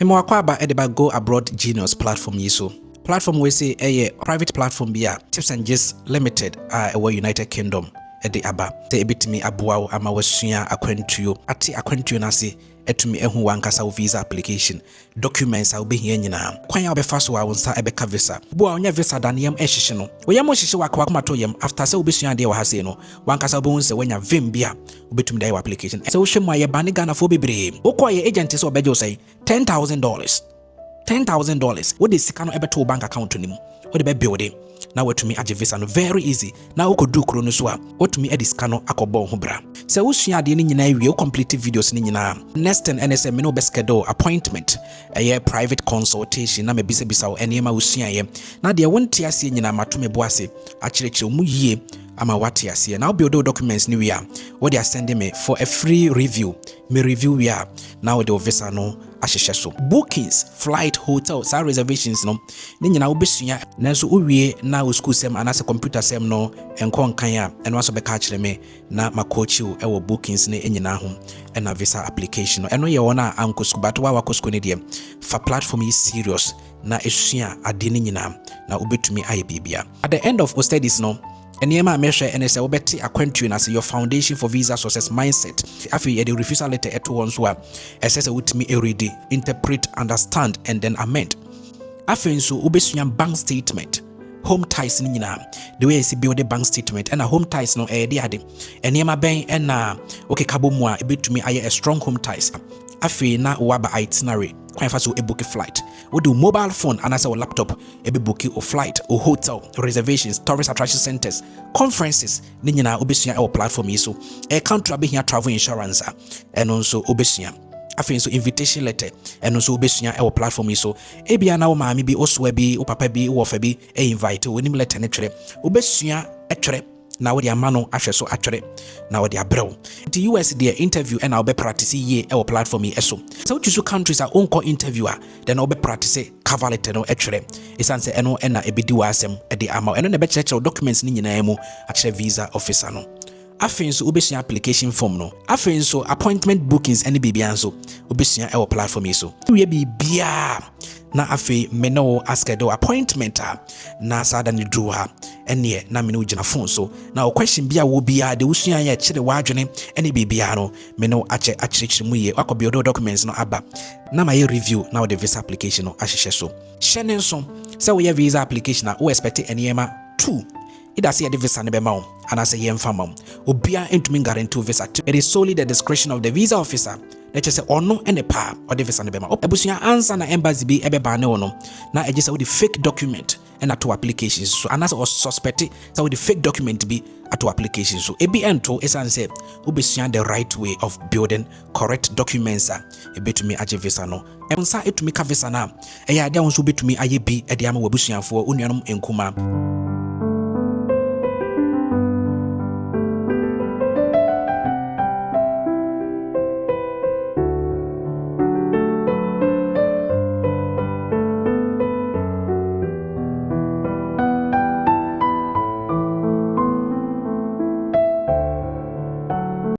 Mwakwaba edeba Go Abroad Genius platform yiso. Platform we say a private platform bia Tips and Gist Limited a United Kingdom ede aba. Say ebitimi aboa ama wasua akwantuo ate akwantuo na se etumi ehu wankasa visa application documents a obehia nyina kwan ya obefa so wa wonsa ebeka visa bo a onya visa daniyam ehihye no oyam ohihye wakwa komato yam after say obesua de wa hase no wankasa obehun se wanya vim bia obetumi dai application se wo hwemu aye bane Ghana fo bebre okoye agent so obeje say $10,000 what the sika no ebeto bank account nim what the building na watumi age visa no very easy na wokodu kro no so a watumi edi sika no akobon ho bra se wosua ade ni nyina wie complete videos ni nyina next and NSM me no be schedule appointment private consultation na me bisa enema wosua ye na de wonte ase nyina matome bo ase akirekire mu yie ama wate ase na build documents ni we a what they are sending me for a free review me review we are now the visa no ahihye so bookings flight hotel sa reservations no ni nyina wobesua nanso uwie na wo school sem anase computer sem no enkon kan a eno aso beka akire me na makochi wo bookings ne nyina ho na visa application no eno ye wona anko school but wa wakosko ne de fa platform is serious na esua ade ni nyina na obetumi aye bibia at the end of our studies no Enema measure and say obeti akwantu na say your foundation for visa success mindset. Afi the refusal letter eto one so assess with me read, interpret, understand and then amend. Afi so obesua bank statement. Home ties ni nyina. The way I see build the bank statement and a home ties no de ade. Enema ben and na okay kabo mu a ebetumi aye a strong home ties. Afi na waba itinerary. Kwan fa so book a flight. We do mobile phone and as our laptop ebe book a flight or hotel reservations tourist attraction centers conferences ni nyina obesua our platform yi so e country be here travel insurance and also obesua afin so invitation letter and also obesua our platform yi so ebia na wo maami bi oswa bi o papa bi wo fa bi e invite wonim letter ne twere obesua e twere na wo de amano ahwe so atwere na wo de abrew the US their interview and I'll be practice ye our platform yi eso so choose countries are onko interviewer then I'll be practice cover letter no atwere isanse eno na ebedi wa asem e de ama eno na be check documents ni nyina mu akere visa officer no afin so obesua application form no afin so appointment bookings any bibia so obesua our platform yi so we bibia na afi me no ask do appointment na sada ni dru ha ene na me no gina phone so na o question bia wo bia de usua ya kire wadwene ene bibia no me no akire mu ye akobio do documents no aba na my review na the visa application no ahihye so shene so say we visa application na o expect enema 2 ida say the visa ne be ma and as a yemfa ma obia entumi guarantee visa. It is solely the discretion of the visa officer. Let's say or no any pa or the visa ne be ma ebusuya answer na embassy bi ebe ba ne wono na eje say with the fake document and at applications so and as or suspect so with the fake document be at applications so ebi ento esanse obesuya the right way of building correct documents ebetumi age visa no ensa etumi ka visa na eya de won so betumi aye bi e de ama wabusuafo onuanom enkuma